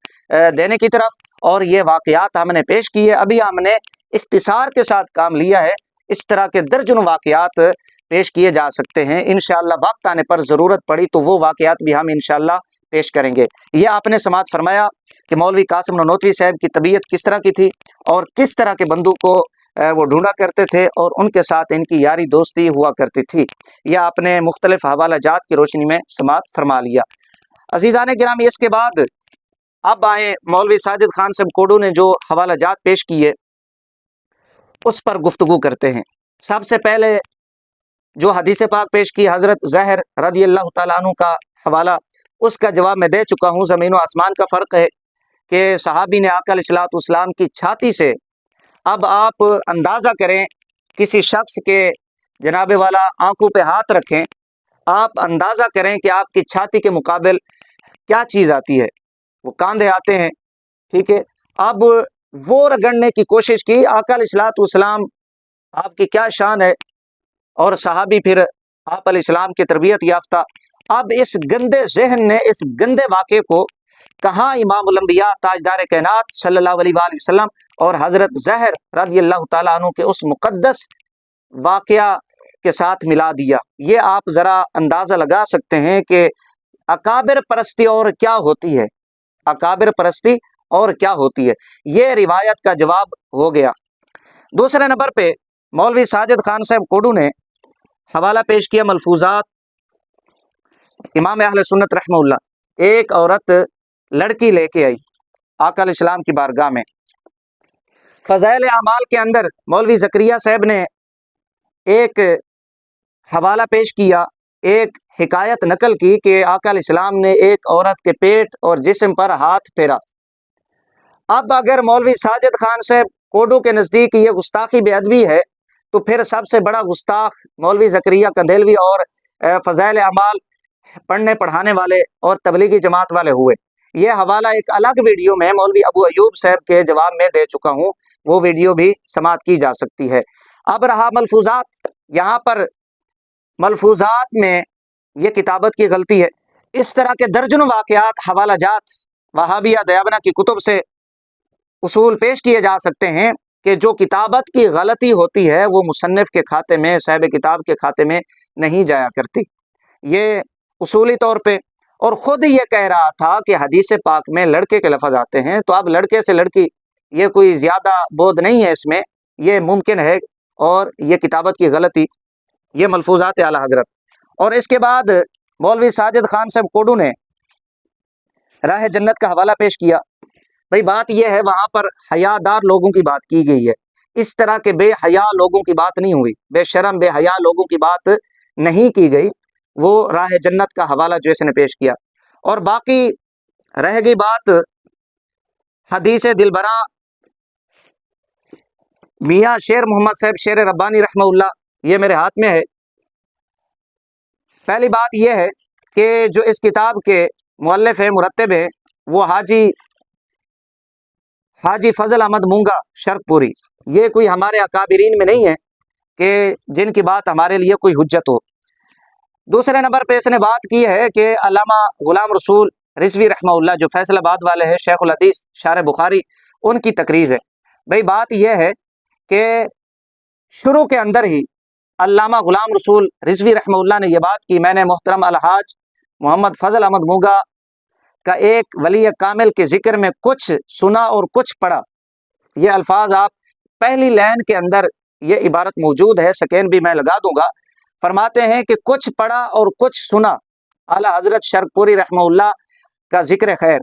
देने की तरफ और ये वाक़यात हमने पेश किए। अभी हमने इख्तिसार के साथ काम लिया है। इस तरह के दर्जनों वाक़यात पेश किए जा सकते हैं। इंशाअल्लाह वक्त आने पर ज़रूरत पड़ी तो वो वाक़यात भी हम इंशाअल्लाह पेश करेंगे। ये आपने समात फरमाया कि मौलवी कासिम ननौतवी साहब की तबीयत किस तरह की थी और किस तरह के बंदों को वो ढूंढा करते थे और उनके साथ इनकी यारी दोस्ती हुआ करती थी। यह आपने मुख्तलिफ हवाला जात की रोशनी में समात फरमा लिया। अज़ीज़ान गिरामी, इसके बाद अब आए मौलवी साजिद खान साहब कोडू ने जो हवाला जात पेश किए उस पर गुफ्तगू करते हैं। सबसे पहले जो हदीस पाक पेश की हज़रत ज़हर रदी अल्लाह तआला अन्हु का हवाला, उसका जवाब मैं दे चुका हूँ। ज़मीन व आसमान का फ़र्क है कि सहाबी ने आका अलैहिस्सलाम की छाती से, अब आप अंदाज़ा करें किसी शख्स के जनाबे वाला आंखों पे हाथ रखें, आप अंदाज़ा करें कि आपकी छाती के मुकाबिल क्या चीज़ आती है, वो कांधे आते हैं, ठीक है। अब वो रगड़ने की कोशिश की, आका अलैहिस्सलाम आपकी क्या शान है और सहाबी फिर आप अलैहिस्सलाम की तरबियत याफ्ता। अब इस गंदे जहन ने इस गंदे वाक़े को कहाँ इमामुल अंबिया ताजदार कायनात सल्लल्लाहु अलैहि वसल्लम और हज़रत ज़हर रज़ी अल्लाह तआला अन्हु के उस मुक़द्दस वाक़या के साथ मिला दिया। ये आप ज़रा अंदाज़ा लगा सकते हैं कि अकाबिर परस्ती और क्या होती है, अकाबिर परस्ती और क्या होती है। ये रिवायत का जवाब हो गया। दूसरे नंबर पे मौलवी साजिद खान साहब कोडू ने हवाला पेश किया मलफूजात इमाम अहले सुन्नत रहमहुल्लाह। एक औरत लड़की लेके आई आका अलैहिस्सलाम की बारगाह में। फ़ज़ाइल अमाल के अंदर मौलवी ज़करिया साहब ने एक हवाला पेश किया, एक हिकायत नकल की कि आका अलैहिस्सलाम ने एक औरत के पेट और जिस्म पर हाथ फेरा। अब अगर मौलवी साजिद खान साहब कोडू के नज़दीक ये गुस्ताखी बेअदबी है तो फिर सबसे बड़ा गुस्ताख मौलवी ज़करिया कंदेलवी और फ़ज़ाइल अमाल पढ़ने पढ़ाने वाले और तबलीगी जमात वाले हुए। ये हवाला एक अलग वीडियो में मौलवी अबू अयूब साहब के जवाब में दे चुका हूँ, वो वीडियो भी समात की जा सकती है। अब रहा मलफूजात, यहाँ पर मलफूजात में ये किताबत की गलती है। इस तरह के दर्जनों वाक़यात हवाला जात वहाबिया दयाबना की कुतुब से उसूल पेश किए जा सकते हैं कि जो किताबत की गलती होती है वो मुसन्निफ़ के खाते में, साहिब किताब के खाते में नहीं जाया करती। ये उसूली तौर पे, और ख़ुद ये कह रहा था कि हदीस पाक में लड़के के लफ्ज़ आते हैं, तो अब लड़के से लड़की ये कोई ज़्यादा बोध नहीं है इसमें, ये मुमकिन है। और ये किताबत की गलती, ये मलफूजात आला हज़रत। और इसके बाद मौलवी साजिद खान साहब कोडू ने राह जन्नत का हवाला पेश किया। भाई बात यह है, वहाँ पर हयादार लोगों की बात की गई है, इस तरह के बेहया लोगों की बात नहीं हुई, बेशरम बेहया लोगों की बात नहीं की गई। वो राह जन्नत का हवाला जो इसने पेश किया। और बाकी रह गई बात हदीस दिलबरा मियाँ शेर मोहम्मद साहब शेर रब्बानी रहमहुल्लाह, ये मेरे हाथ में है। पहली बात यह है कि जो इस किताब के मुअल्लिफ है, मुरत्तिब है, वो हाजी फजल अहमद मूंगा शर्कपुरी। ये कोई हमारे अकाबिरीन में नहीं है कि जिनकी बात हमारे लिए कोई हुज्जत हो। दूसरे नंबर पे इसने बात की है कि अल्लामा गुलाम रसूल रिजवी रहमहुल्लाह जो फैसलाबाद वाले हैं, शेखुल हदीस शार बुखारी, उनकी तकरीर है। भाई बात यह है कि शुरू के अंदर ही अल्लामा गुलाम रसूल रिजवी रहमहुल्लाह ने यह बात की, मैंने मोहतरम अलहाज मोहम्मद फजल अहमद मूंगा का एक वली कामिल के ज़िक्र में कुछ सुना और कुछ पढ़ा। ये अल्फाज आप पहली लाइन के अंदर ये इबारत मौजूद है, सेकेंड भी मैं लगा दूंगा। फरमाते हैं कि कुछ पढ़ा और कुछ सुना, आला हज़रत शर्कपुरी रहमहुल्लाह का जिक्र खैर।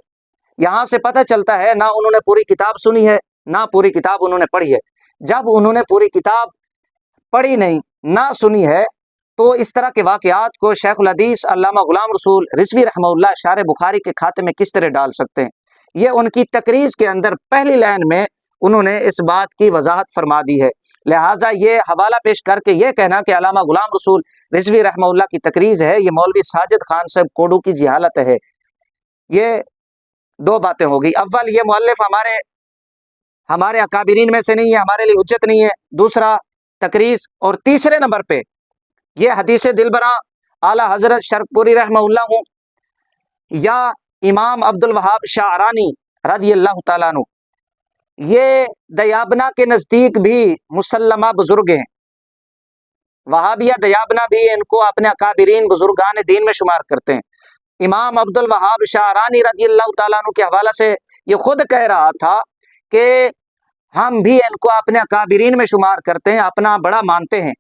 यहाँ से पता चलता है ना उन्होंने पूरी किताब सुनी है, ना पूरी किताब उन्होंने पढ़ी है। जब उन्होंने पूरी किताब पढ़ी नहीं, ना सुनी है, तो इस तरह के वाक़यात को शेखुल हदीस अल्लामा गुलाम रसूल रिजवी रहमहुल्लाह शार बुखारी के खाते में किस तरह डाल सकते हैं। ये उनकी तकरीर के अंदर पहली लाइन में उन्होंने इस बात की वजाहत फरमा दी है। लिहाजा ये हवाला पेश करके ये कहना कि अल्लामा गुलाम रसूल रिजवी रहमहुल्लाह की तकरीर है, ये मौलवी साजिद खान साहब कोडू की जहालत है। ये दो बातें होगी। अव्वल, ये मुअल्लिफ हमारे अकाबिरीन में से नहीं है, हमारे लिए हुज्जत नहीं है। दूसरा तकरीर। और तीसरे नंबर पे ये हदीस दिलबरा आला हज़रत शर्कपुरी रहमहुल्लाह हूँ या इमाम अब्दुल वहाब शाअरानी रज़ी अल्लाह तआला अन्हु, ये दयाबना के नज़दीक भी मुसल्लमा बुजुर्ग हैं। वहाबिया दयाबना भी इनको अपने अकाबिरीन बुजुर्गान दीन में शुमार करते हैं। इमाम अब्दुल वहाब शारानी रज़ियल्लाहु ताला अन्हु के हवाला से ये खुद कह रहा था कि हम भी इनको अपने अकाबिरीन में शुमार करते हैं, अपना बड़ा मानते हैं।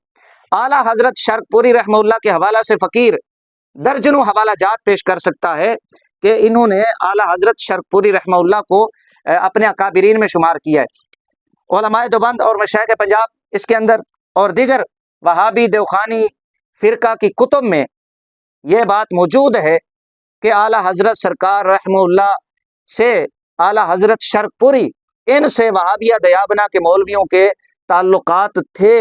आला हजरत शर्कपुरी रहमतुल्लाह के हवाला से फ़कीर दर्जनों हवाला जात पेश कर सकता है कि इन्होंने आला हजरत शर्कपुरी रहमतुल्लाह को अपने अकाबिरीन में शुमार किया है। उलमाए देवबंद और मशाइख पंजाब इसके अंदर और दीगर वहाबी देवखानी फ़िरका की कुतुब में यह बात मौजूद है कि आला हजरत सरकार रहमतुल्लाह से आला हजरत शर्कपुरी इनसे वहाबिया दयाबना के मौलवियों के ताल्लुकात थे।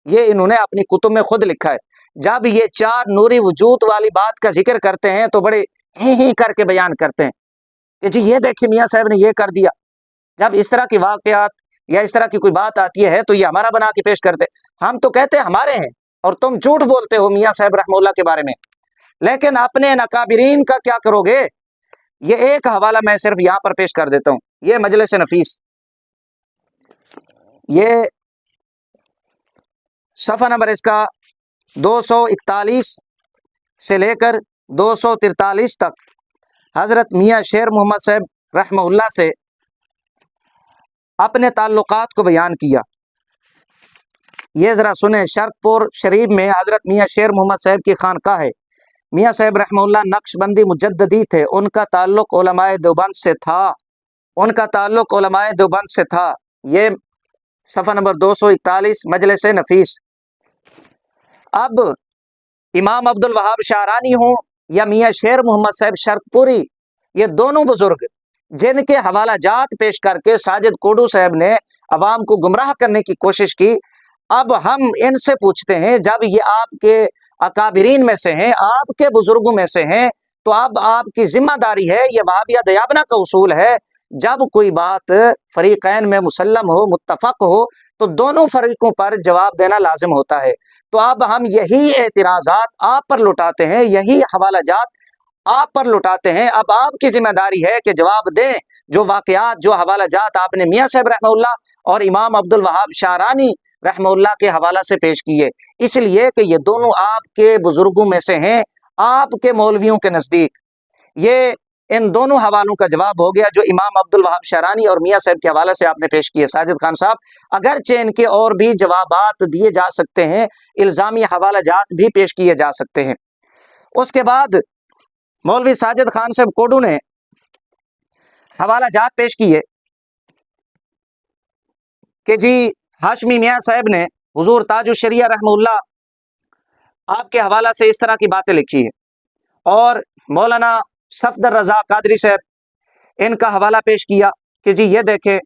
ये इन्होंने अपनी कुतुब में खुद लिखा है। जब ये चार नूरी वजूद वाली बात का जिक्र करते हैं तो बड़े ही करके बयान करते हैं कि जी ये देखिए मियाँ साहब ने ये कर दिया। जब इस तरह की वाक़यात या इस तरह की कोई बात आती है तो ये हमारा बना के पेश करते, हम तो कहते हैं हमारे हैं और तुम झूठ बोलते हो मियाँ साहब रहमतुल्लाह के बारे में। लेकिन अपने नकाबिरीन का क्या करोगे? ये एक हवाला मैं सिर्फ यहाँ पर पेश कर देता हूँ। ये मजलिस नफीस, ये सफ़ा नंबर इसका 241 से लेकर 243 तक हज़रत मियाँ शेर मोहम्मद साहब रहमतुल्लाह से अपने ताल्लुकात को बयान किया। ये ज़रा सुने। शर्कपुर शरीफ में हज़रत मियाँ शेर मोहम्मद साहब की खानकाह है। मियाँ साहब रहमतुल्लाह नक्शबंदी मुजद्ददी थे, उनका ताल्लुक़ उलमाए देवबंद से था, उनका ताल्लुक़ उलमाए देवबंद से था। ये सफ़ा नंबर 241 मजलिस नफीस। अब इमाम अब्दुल वहाब शारानी हों या मियाँ शेर मोहम्मद साहब शर्कपुरी, ये दोनों बुजुर्ग जिनके हवाला जात पेश करके साजिद कोडू साहब ने अवाम को गुमराह करने की कोशिश की, अब हम इनसे पूछते हैं जब ये आपके अकाबिरीन में से हैं, आपके बुजुर्गों में से हैं, तो अब आपकी जिम्मेदारी है, ये वहाबिया दयाबना का उसूल है, जब कोई बात फरीक़ैन में मुसल्लम हो, मुत्तफ़क़ हो, तो दोनों फरीकों पर जवाब देना लाजिम होता है। तो अब हम यही एतराज़ात आप पर लुटाते हैं, यही हवाला जात आप पर लुटाते हैं। अब आपकी जिम्मेदारी है कि जवाब दें जो वाक़यात, जो हवाला जात आपने मियाँ साहब रहमतुल्लाह और इमाम अब्दुल वहाब शारानी रहमतुल्लाह के हवाला से पेश किए, इसलिए कि ये दोनों आपके बुजुर्गों में से हैं, आपके मौलवियों के नज़दीक। ये इन दोनों हवालों का जवाब हो गया जो इमाम अब्दुल वहाब शारानी और मियाँ साहब के हवाले से आपने पेश किए। साजिद खान साहब, अगरचे इनके और भी जवाबात दिए जा सकते हैं, इल्ज़ामी हवाला जात भी पेश किए जा सकते हैं। उसके बाद मौलवी साजिद खान साहब कोडू ने हवाला जात पेश किए कि जी हाशमी मियाँ साहब ने हुजूर ताजुश शरिया रहमतुल्लाह आपके हवाला से इस तरह की बातें लिखी है, और मौलाना सफदर रज़ा कादरी साहब इनका हवाला पेश किया कि जी ये देखें,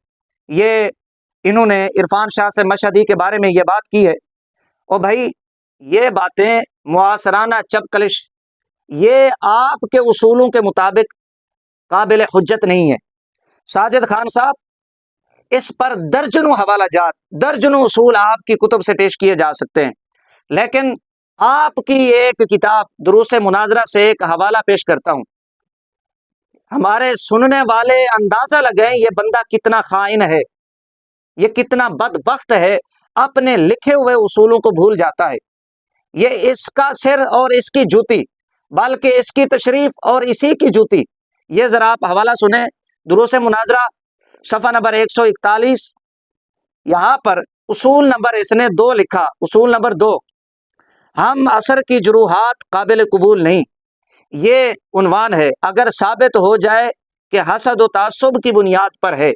ये इन्होंने इरफान शाह से मशहदी के बारे में ये बात की है। और भाई ये बातें मुआसराना चपकलिश, ये आपके उसूलों के मुताबिक काबिल हुज्जत नहीं है। साजिद खान साहब, इस पर दर्जनों हवाला जात, दर्जनों उसूल आपकी कुतुब से पेश किए जा सकते हैं, लेकिन आपकी एक किताब दुरूस मुनाजरा से एक हवाला पेश करता हूँ। हमारे सुनने वाले अंदाजा लगाएं ये बंदा कितना खाइन है, ये कितना बदबख्त है, अपने लिखे हुए उसूलों को भूल जाता है। ये इसका सिर और इसकी जूती, बल्कि इसकी तशरीफ और इसी की जूती। ये ज़रा आप हवाला सुने, दुरूस मुनाजरा सफ़ा नंबर 141, यहाँ पर उसूल नंबर इसने 2 लिखा। उसूल नंबर 2, हम असर की जुरूहात काबिल कबूल नहीं, ये उन्वान है, अगर साबित हो जाए कि हसद व तासुब की बुनियाद पर है।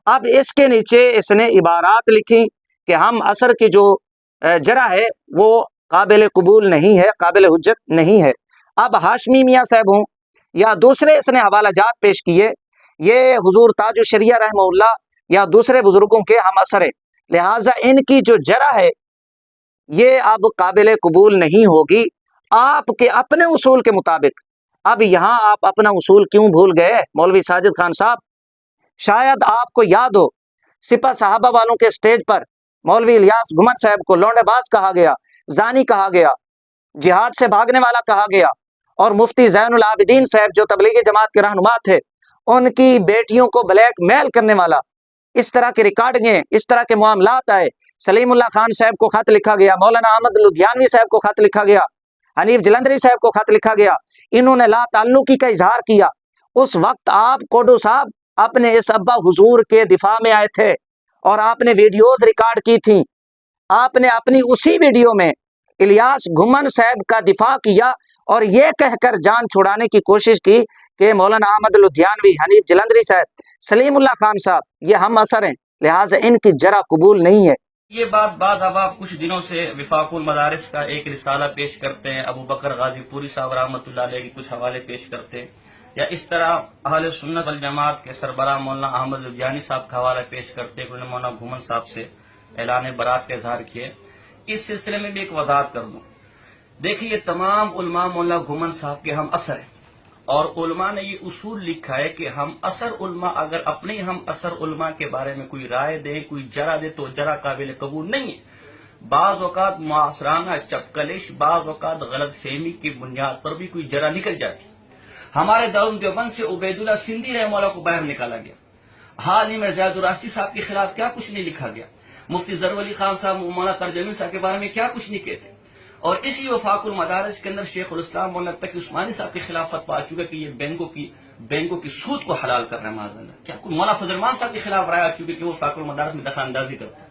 अब इसके नीचे इसने इबारात लिखी कि हम असर की जो जरा है वो काबिल कबूल नहीं है, काबिल हुज्जत नहीं है। अब हाशमी मियाँ साहब हों या दूसरे इसने हवाला जात पेश किए, ये हुजूर ताजुश शरिया रहमतुल्लाह या दूसरे बुजुर्गों के हम असर है, लिहाजा इनकी जो जरा है ये अब काबिल कबूल नहीं होगी आपके अपने उसूल के मुताबिक। अब यहाँ आप अपना उसूल क्यों भूल गए मौलवी साजिद खान साहब? शायद आपको याद हो, सिपा साहबा वालों के स्टेज पर मौलवी इलियास घुमर साहब को लौंडेबाज कहा गया, जानी कहा गया, जिहाद से भागने वाला कहा गया, और मुफ्ती ज़ैनुल आबिदीन साहब जो तबलीगी जमात के रहनुमा थे, उनकी बेटियों को ब्लैक मेल करने वाला, इस तरह की रिकॉर्डिंगें, इस तरह के मामलात आए। सलीमुल्लाह खान साहब को खत लिखा गया, मौलाना अहमद लुधियानवी साहब को खत लिखा गया, हनीफ जलंधरी साहब को खत लिखा गया, इन्होंने ला ताल्लुकी का इजहार किया। उस वक्त आप कोडू साहब अपने इस अब्बा हुजूर के दिफा में आए थे और आपने वीडियोज रिकॉर्ड की थी। आपने अपनी उसी वीडियो में इलियास घुमन साहब का दिफा किया और ये कहकर जान छुड़ाने की कोशिश की कि मौलाना अहमद लुधियानवी, हनीफ जलंधरी साहब, सलीमुल्लाह खान साहब ये हम असर हैं, लिहाजा इनकी जरा कबूल नहीं है। ये बात बाज़ अब आप कुछ दिनों से विफाकुल मदारिस का एक रिसाला पेश करते हैं, अबू बकर गाजीपुरी साहब रहमतुल्लाह अलैह के कुछ हवाले पेश करते हैं, या इस तरह अहले सुन्नत वल जमात के सरबराह मौलाना अहमद लुधियानी साहब का हवाला पेश करते हैं, उन्होंने मौलाना घुमन साहब से ऐलान बरात का इजहार किए। इस सिलसिले में भी एक वजाहत कर दूं। देखिए, ये तमाम उलमा मौलाना घुमन साहब के हम असर हैं और उलमा ने ये उसूल लिखा है कि हम असर उलमा अगर अपने हम असर उलमा के बारे में कोई राय दे, कोई जरा दे तो जरा काबिल कबूल नहीं है। बाज़ औक़ात मुआसराना चपकलिश, बाज़ औक़ात गलत फहमी की बुनियाद पर भी कोई जरा निकल जाती। हमारे दारुल देवबंद से उबैदुल्लाह सिंधी रहमतुल्लाह को बाहर निकाला गया। हाल ही में ज़ैदुर राशिदी साहब के खिलाफ क्या कुछ नहीं लिखा गया। मुफ्ती ज़रवर अली खान साहब, मौलाना तरजमी साहब के बारे में क्या कुछ नहीं कहते। और इसी वफाकुल मदारिस के अंदर शेखुल इस्लाम मौलाना तकी उस्मानी साहब के खिलाफ फतवा आ चुका कि ये बैंकों की सूद को हलाल कर रहे हैं माज़अल्लाह। क्या मौलाना फजलमान साहब के खिलाफ राय आ चुकी कि वो वफाकुल मदारिस में दखल अंदाजी करते हैं।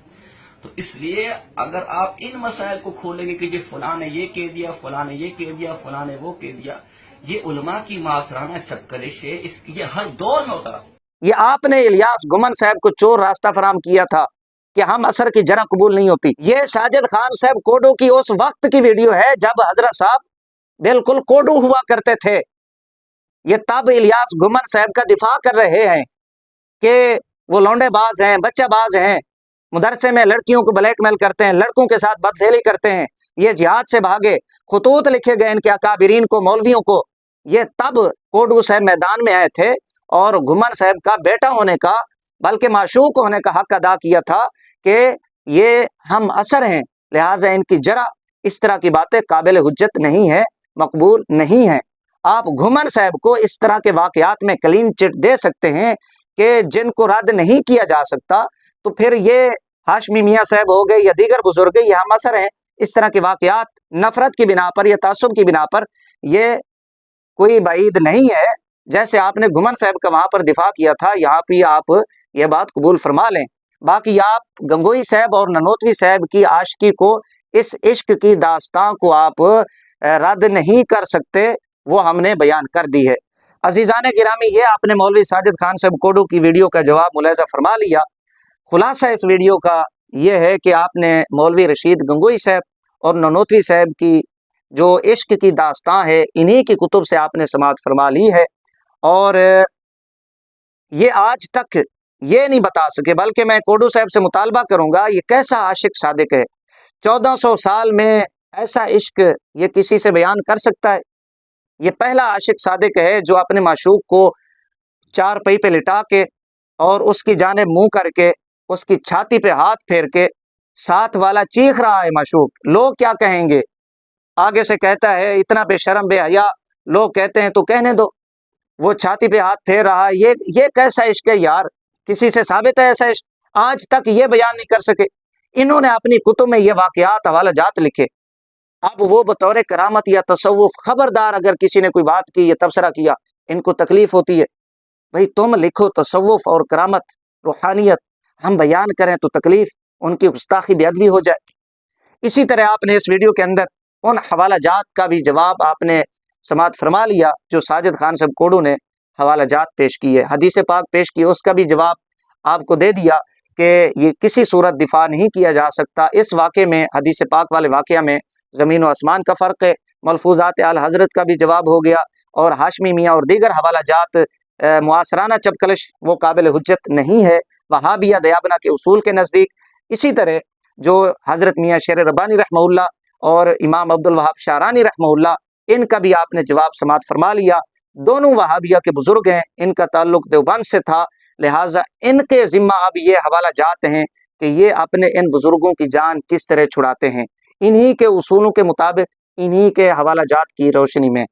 तो इसलिए अगर आप इन मसाइल को खोलेंगे कि ये फलां ने ये कह दिया, फलां ने ये कह दिया, फलां ने वो कह दिया, ये उलमा की मासराना चपकलिश है। ये हर दौर में होता। ये आपने इलियास घुमन साहब को चोर रास्ता फराम किया था कि हम असर की जरा कबूल नहीं होती। ये साजिद खान साहब कोडू की उस वक्त की वीडियो है जब हजरत साहब बिल्कुल कोडू हुआ करते थे। ये तब इलियास घुमन साहब का दिफा कर रहे हैं कि वो लौंडेबाज हैं, बच्चाबाज हैं, मदरसे में लड़कियों को ब्लैकमेल करते हैं, लड़कों के साथ बदफेली करते हैं, ये जिहाद से भागे, खुतूत लिखे गए इनके अकाबिरीन को, मौलवियों को। ये तब कोडू साहब मैदान में आए थे और घुमन साहब का बेटा होने का, बल्कि माशूक होने का हक अदा किया था कि ये हम असर हैं, लिहाजा इनकी जरा इस तरह की बातें काबिल हुज्जत नहीं है, मकबूल नहीं है। आप घुमन साहब को इस तरह के वाकयात में क्लीन चिट दे सकते हैं कि जिनको रद्द नहीं किया जा सकता, तो फिर ये हाशमी मियाँ साहब हो गए या दीगर बुजुर्ग, ये हम असर हैं। इस तरह के वाकयात नफरत की बिना पर या तासुब की बिना पर ये कोई बाईद नहीं है। जैसे आपने घुमन साहब का वहां पर दिफा किया था, यहाँ पे आप ये बात कबूल फरमा लें। बाकी आप गंगोई साहब और ननोतवी साहब की आशिकी को, इस इश्क की दास्तां को आप रद्द नहीं कर सकते, वो हमने बयान कर दी है। अजीज़ान गिरामी, ये आपने मौलवी साजिद खान साहब कोडू की वीडियो का जवाब मुलाहिज़ा फरमा लिया। खुलासा इस वीडियो का ये है कि आपने मौलवी रशीद गंगोई साहब और ननोतवी साहब की जो इश्क की दास्तां है, इन्हीं की कुतुब से आपने समाअत फरमा ली है और ये आज तक ये नहीं बता सके। बल्कि मैं कोडू साहब से मुतालबा करूंगा, ये कैसा आशिक सादिक है, 1400 साल में ऐसा इश्क ये किसी से बयान कर सकता है? ये पहला आशिक सादिक है जो अपने माशूक को चार पई पे लिटा के और उसकी जानिब मुंह करके उसकी छाती पे हाथ फेर के साथ वाला चीख रहा है माशूक। लोग क्या कहेंगे? आगे से कहता है इतना बेशरम बेहया, लोग कहते हैं तो कहने दो, वो छाती पे हाथ फेर रहा है। ये कैसा इश्क है यार? किसी से साबित है ऐसा इश्क? आज तक ये बयान नहीं कर सके। इन्होंने अपनी कुतुब में ये वाकयात हवाला जात लिखे। अब वो बतौर करामत या तसव्वुफ, खबरदार अगर किसी ने कोई बात की या तबसरा किया, इनको तकलीफ होती है। भाई तुम लिखो तसव्वुफ और करामत, रूहानियत, हम बयान करें तो तकलीफ, उनकी गुस्ताखी बेअदबी हो जाए। इसी तरह आपने इस वीडियो के अंदर उन हवाला जात का भी जवाब आपने समाअत फरमा लिया जो साजिद खान साहब कोडू ने हवाला जात पेश की है, हदीस पाक पेश की, उसका भी जवाब आपको दे दिया कि ये किसी सूरत दिफा नहीं किया जा सकता। इस वाक़े में, हदीस पाक वाले वाक़या में ज़मीन व आसमान का फ़र्क है। मलफूज़ात आल हज़रत का भी जवाब हो गया और हाशमी मियाँ और दीगर हवाला जात मुआसराना चपकलिश वो काबिल हुज्जत नहीं है वहाबिया दयाबना के उसूल के नज़दीक। इसी तरह जो हज़रत मियाँ शेर रब्बानी रहमहुल्लाह और इमाम अब्दुल वहाब शारानी रहमहुल्लाह, इनका भी आपने जवाब समाअत फरमा लिया। दोनों वहाबिया के बुजुर्ग हैं, इनका ताल्लुक देवबंद से था, लिहाजा इनके ज़िम्मा अब ये हवाला जात हैं कि ये अपने इन बुजुर्गों की जान किस तरह छुड़ाते हैं, इन्हीं के उसूलों के मुताबिक, इन्हीं के हवाला जात की रोशनी में।